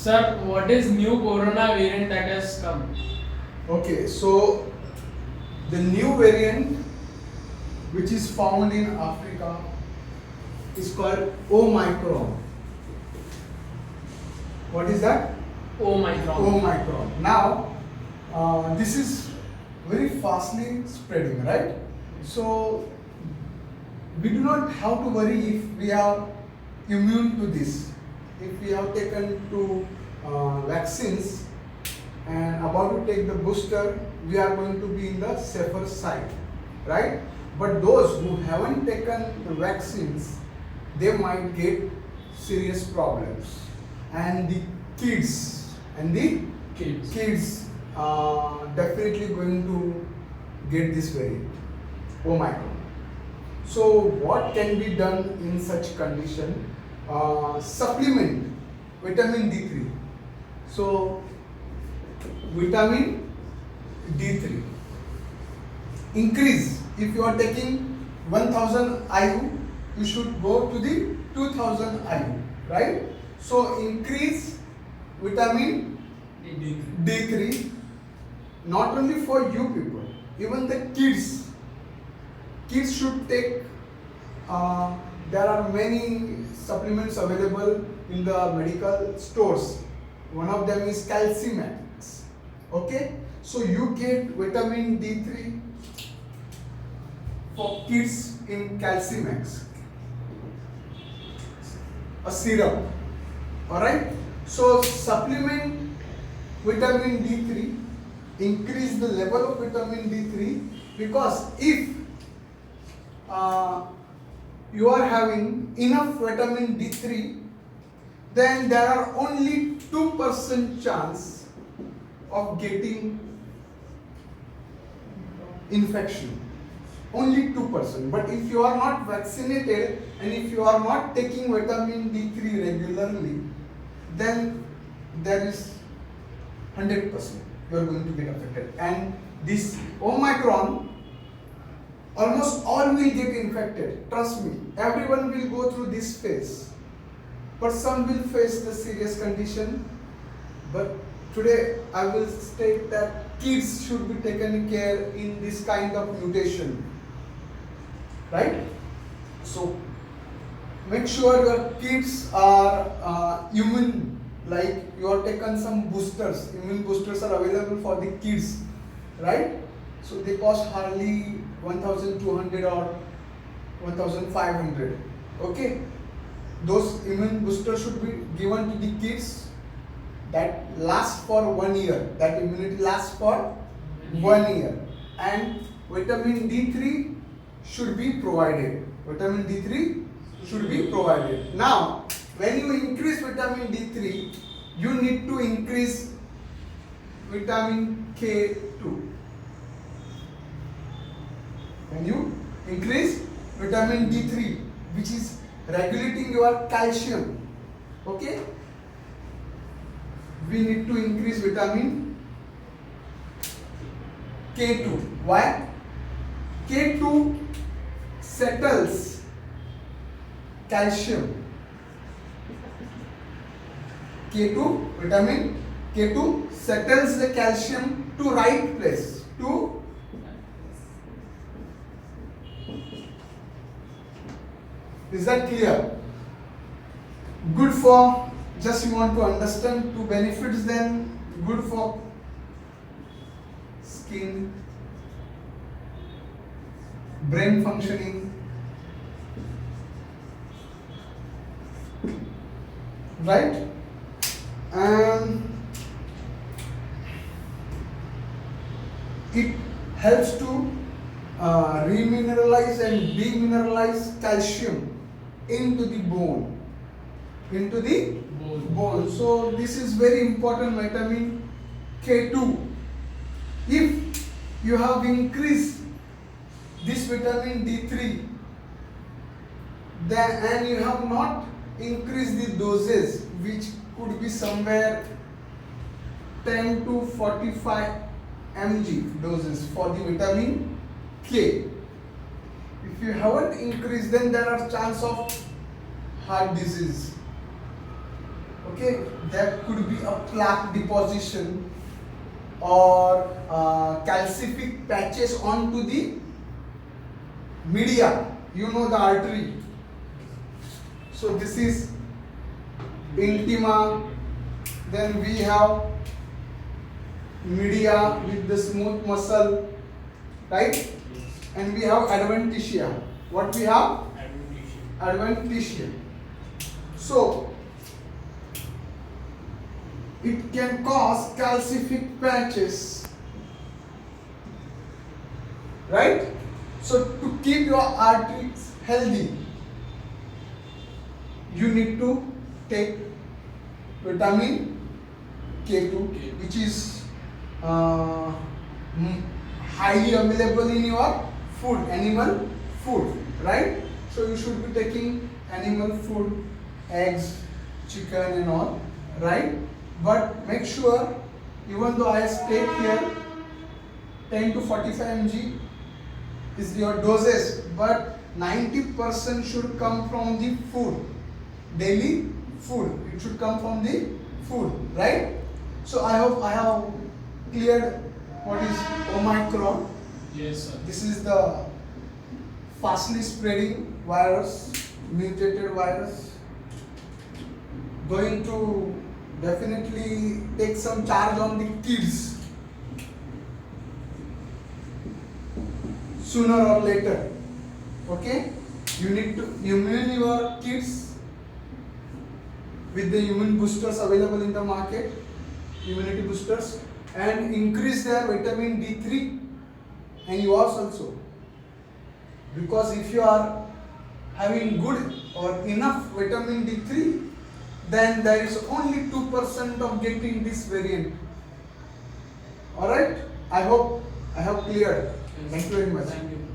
Sir, what is new corona variant that has come? Okay, so the new variant which is found in Africa is called Omicron. What is that? Omicron. Omicron. Now, this is very fastly spreading, right? So, we do not have to worry if we are immune to this. If we have taken two vaccines and about to take the booster, we are going to be in the safer side, right? But those who haven't taken the vaccines, they might get serious problems. And the kids definitely going to get this variant, Omicron. So what can be done in such condition? Supplement vitamin D3. So vitamin D3 increase. If you are taking 1000 IU, you should go to the 2000 IU, right? So increase vitamin D3 not only for you people, even the kids. Kids should take. There are many supplements available in the medical stores. One of them is Calcimax. Okay, so you get vitamin D3 for kids in Calcimax, a syrup. Alright, so supplement vitamin D3, increase the level of vitamin D3, because if you are having enough vitamin D3, then there are only 2% chance of getting infection. Only 2%. But if you are not vaccinated and if you are not taking vitamin D3 regularly, then there is 100% you are going to get affected. And this Omicron, almost all will get infected. Trust me, everyone will go through this phase. But some will face the serious condition. But today I will state that kids should be taken care in this kind of mutation. Right? So make sure your kids are immune, like you are taken some boosters. Immune boosters are available for the kids, right? So they cost hardly 1200 or 1500. Okay, those immune boosters should be given to the kids. That lasts for 1 year. That immunity lasts for 1 year. And vitamin D3 should be provided. Vitamin D3 should be provided. Now, when you increase vitamin D3, you need to increase vitamin K2. When you increase vitamin D3, which is regulating your calcium, okay, we need to increase vitamin K2. Why? K2 settles calcium. K2, vitamin K2 settles the calcium to right place. Is that clear? Good for, just you want to understand two benefits, then good for skin, brain functioning, right? And it helps to remineralize and demineralize calcium into the bone. So this is very important, vitamin K2. If you have increased this vitamin D3, then and you have not increased the doses, which could be somewhere 10 to 45 mg doses for the vitamin K. If you haven't increased, then there are chance of heart disease. okay, there could be a plaque deposition or calcific patches onto the media, you know, the artery. So this is intima, then we have media with the smooth muscle, right? And we have adventitia. What we have? Adventitia. So it can cause calcific patches, right? So to keep your arteries healthy, you need to take vitamin K2, which is highly available in your food, animal food, right? So you should be taking animal food, eggs, chicken and all, right? But make sure, even though I state here 10 to 45 mg is your doses, but 90% should come from the food, daily food. It should come from the food, right? So I hope I have cleared what is Omicron. Yes, sir. This is the fastly spreading virus, mutated virus, going to definitely take some charge on the kids sooner or later. Okay, you need to immune your kids with the immune boosters available in the market, immunity boosters, and increase their vitamin D3 and yours also. Because if you are having good or enough vitamin D3, then there is only 2% of getting this variant. Alright, I hope I have cleared. Thank you very much. Thank you.